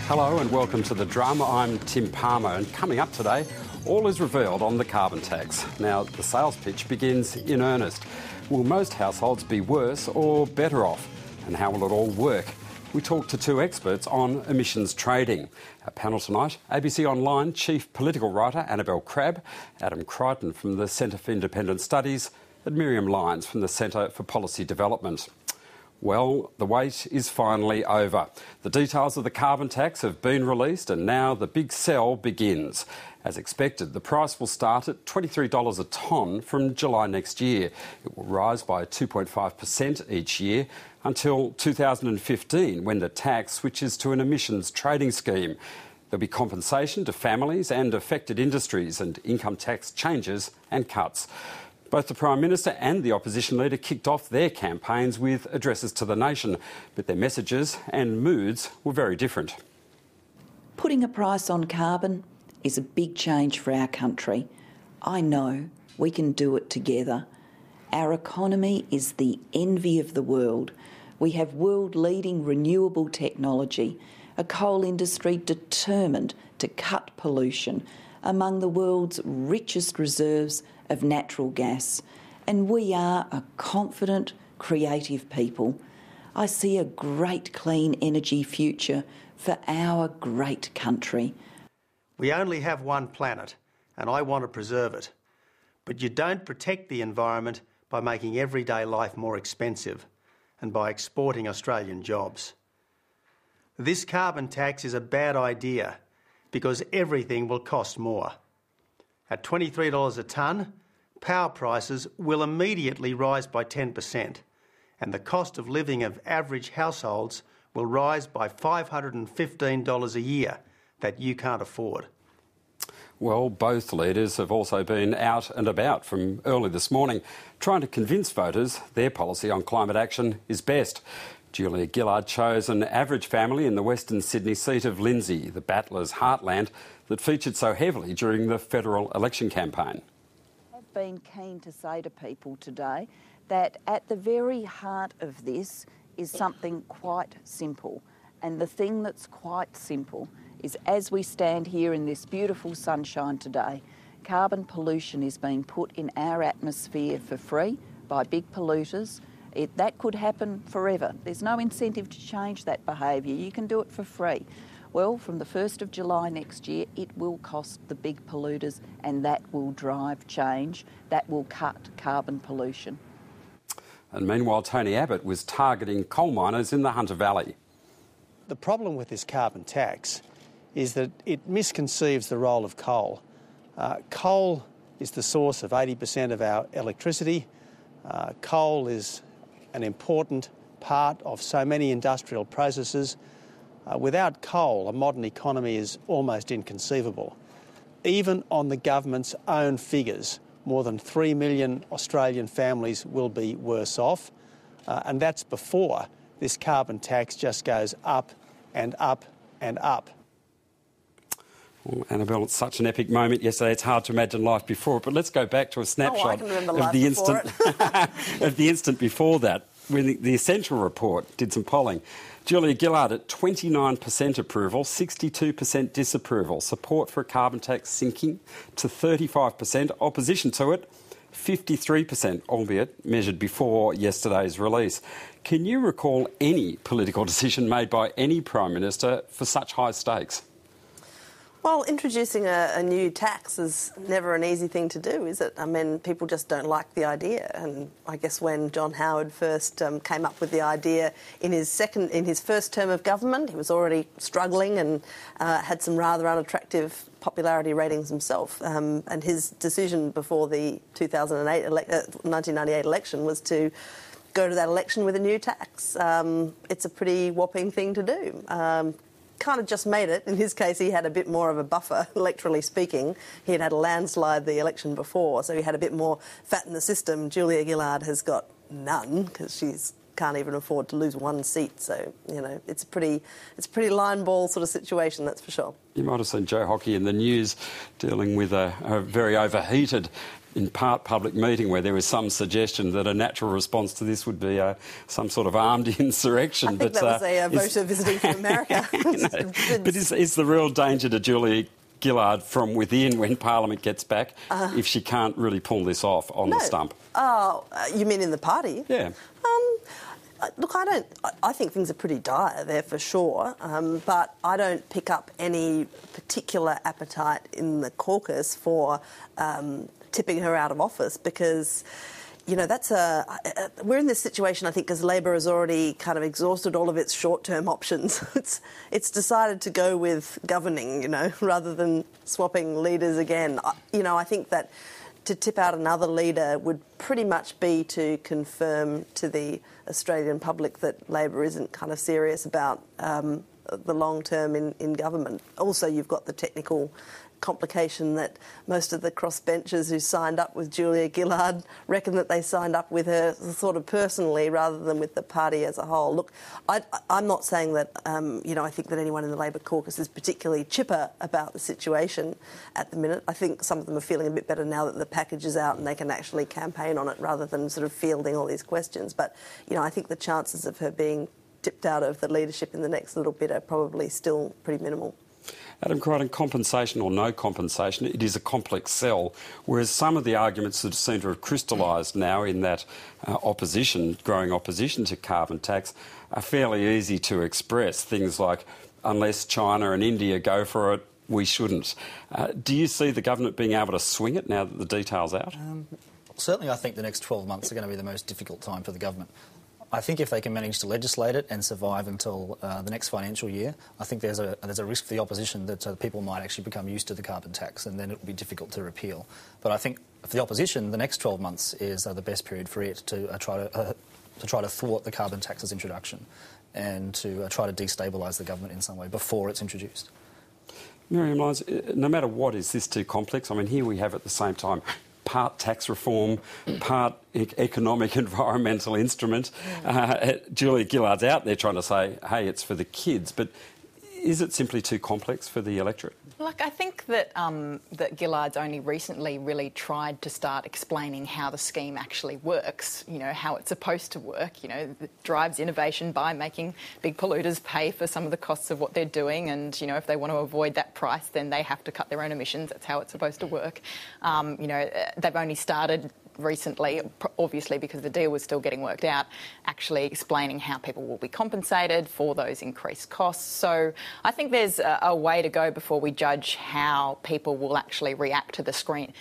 Hello and welcome to The Drum. I'm Tim Palmer, and coming up today, all is revealed on the carbon tax. Now, the sales pitch begins in earnest. Will most households be worse or better off? And how will it all work? We talk to two experts on emissions trading. Our panel tonight, ABC Online chief political writer Annabel Crabb, Adam Creighton from the Centre for Independent Studies, and Miriam Lyons from the Centre for Policy Development. Well, the wait is finally over. The details of the carbon tax have been released and now the big sell begins. As expected, the price will start at $23 a tonne from July next year. It will rise by 2.5% each year until 2015, when the tax switches to an emissions trading scheme. There'll be compensation to families and affected industries and income tax changes and cuts. Both the Prime Minister and the opposition leader kicked off their campaigns with addresses to the nation, but their messages and moods were very different. Putting a price on carbon is a big change for our country. I know we can do it together. Our economy is the envy of the world. We have world-leading renewable technology, a coal industry determined to cut pollution, among the world's richest reserves of natural gas, and we are a confident, creative people. I see a great clean energy future for our great country. We only have one planet, and I want to preserve it. But you don't protect the environment by making everyday life more expensive and by exporting Australian jobs. This carbon tax is a bad idea because everything will cost more. At $23 a tonne, power prices will immediately rise by 10%, and the cost of living of average households will rise by $515 a year that you can't afford. Well, both leaders have also been out and about from early this morning, trying to convince voters their policy on climate action is best. Julia Gillard chose an average family in the Western Sydney seat of Lindsay, the Battlers' heartland that featured so heavily during the federal election campaign. I've been keen to say to people today that at the very heart of this is something quite simple. And the thing that's quite simple is, as we stand here in this beautiful sunshine today, carbon pollution is being put in our atmosphere for free by big polluters. That could happen forever. There's no incentive to change that behaviour. You can do it for free. Well, from the 1st of July next year, it will cost the big polluters, and that will drive change. That will cut carbon pollution. And meanwhile, Tony Abbott was targeting coal miners in the Hunter Valley. The problem with this carbon tax is that it misconceives the role of coal. Coal is the source of 80% of our electricity. Coal is an important part of so many industrial processes. Without coal, a modern economy is almost inconceivable. Even on the government's own figures, more than 3 million Australian families will be worse off, and that's before this carbon tax just goes up and up and up. Well, Annabel, it's such an epic moment yesterday. It's hard to imagine life before it. But let's go back to a snapshot of the instant before that, when the Essential Report did some polling. Julia Gillard at 29% approval, 62% disapproval. Support for a carbon tax sinking to 35%. Opposition to it, 53%, albeit measured before yesterday's release. Can you recall any political decision made by any Prime Minister for such high stakes? Well, introducing a new tax is never an easy thing to do, is it? I mean, people just don't like the idea. And I guess when John Howard first came up with the idea in his first term of government, he was already struggling and had some rather unattractive popularity ratings himself. And his decision before the 1998 election was to go to that election with a new tax. It's a pretty whopping thing to do. Kind of just made it. In his case, he had a bit more of a buffer, electorally speaking. He had a landslide the election before, so he had a bit more fat in the system. Julia Gillard has got none because she's can't even afford to lose one seat. So, you know, it's a pretty line ball sort of situation, that's for sure. You might have seen Joe Hockey in the news dealing with a very overheated in part public meeting where there was some suggestion that a natural response to this would be some sort of armed insurrection. I think that was a voter visiting from America. But is the real danger to Julia Gillard from within when Parliament gets back if she can't really pull this off on the stump? Oh, you mean in the party? Yeah. Look, I think things are pretty dire there for sure, but I don't pick up any particular appetite in the caucus for tipping her out of office because, you know, we're in this situation, I think, because Labor has already kind of exhausted all of its short-term options. It's decided to go with governing, you know, rather than swapping leaders again. I think that to tip out another leader would pretty much be to confirm to the Australian public that Labor isn't kind of serious about the long term in government. Also, you've got the technical complication that most of the crossbenchers who signed up with Julia Gillard reckon that they signed up with her sort of personally rather than with the party as a whole. Look, I'm not saying that, I think that anyone in the Labor caucus is particularly chipper about the situation at the minute. I think some of them are feeling a bit better now that the package is out and they can actually campaign on it rather than sort of fielding all these questions. But, I think the chances of her being tipped out of the leadership in the next little bit are probably still pretty minimal. Adam Creighton, compensation or no compensation, it is a complex sell, whereas some of the arguments that seem to have crystallised now in that growing opposition to carbon tax are fairly easy to express. Things like, unless China and India go for it, we shouldn't. Do you see the government being able to swing it now that the detail's out? Certainly I think the next 12 months are going to be the most difficult time for the government. I think if they can manage to legislate it and survive until the next financial year, I think there's a risk for the opposition that people might actually become used to the carbon tax and then it will be difficult to repeal. But I think for the opposition, the next 12 months is the best period for it to try to thwart the carbon tax's introduction and to try to destabilise the government in some way before it's introduced. Miriam Lyons, no matter what, is this too complex? I mean, here we have at the same time part tax reform, part economic environmental instrument. Julia Gillard's out there trying to say, hey, it's for the kids, but is it simply too complex for the electorate? Look, I think that that Gillard's only recently really tried to start explaining how the scheme actually works, how it's supposed to work, it drives innovation by making big polluters pay for some of the costs of what they're doing and, if they want to avoid that price, then they have to cut their own emissions. That's how it's supposed to work. They've only started recently, obviously because the deal was still getting worked out, actually explaining how people will be compensated for those increased costs. So I think there's a way to go before we judge how people will actually react to the scheme.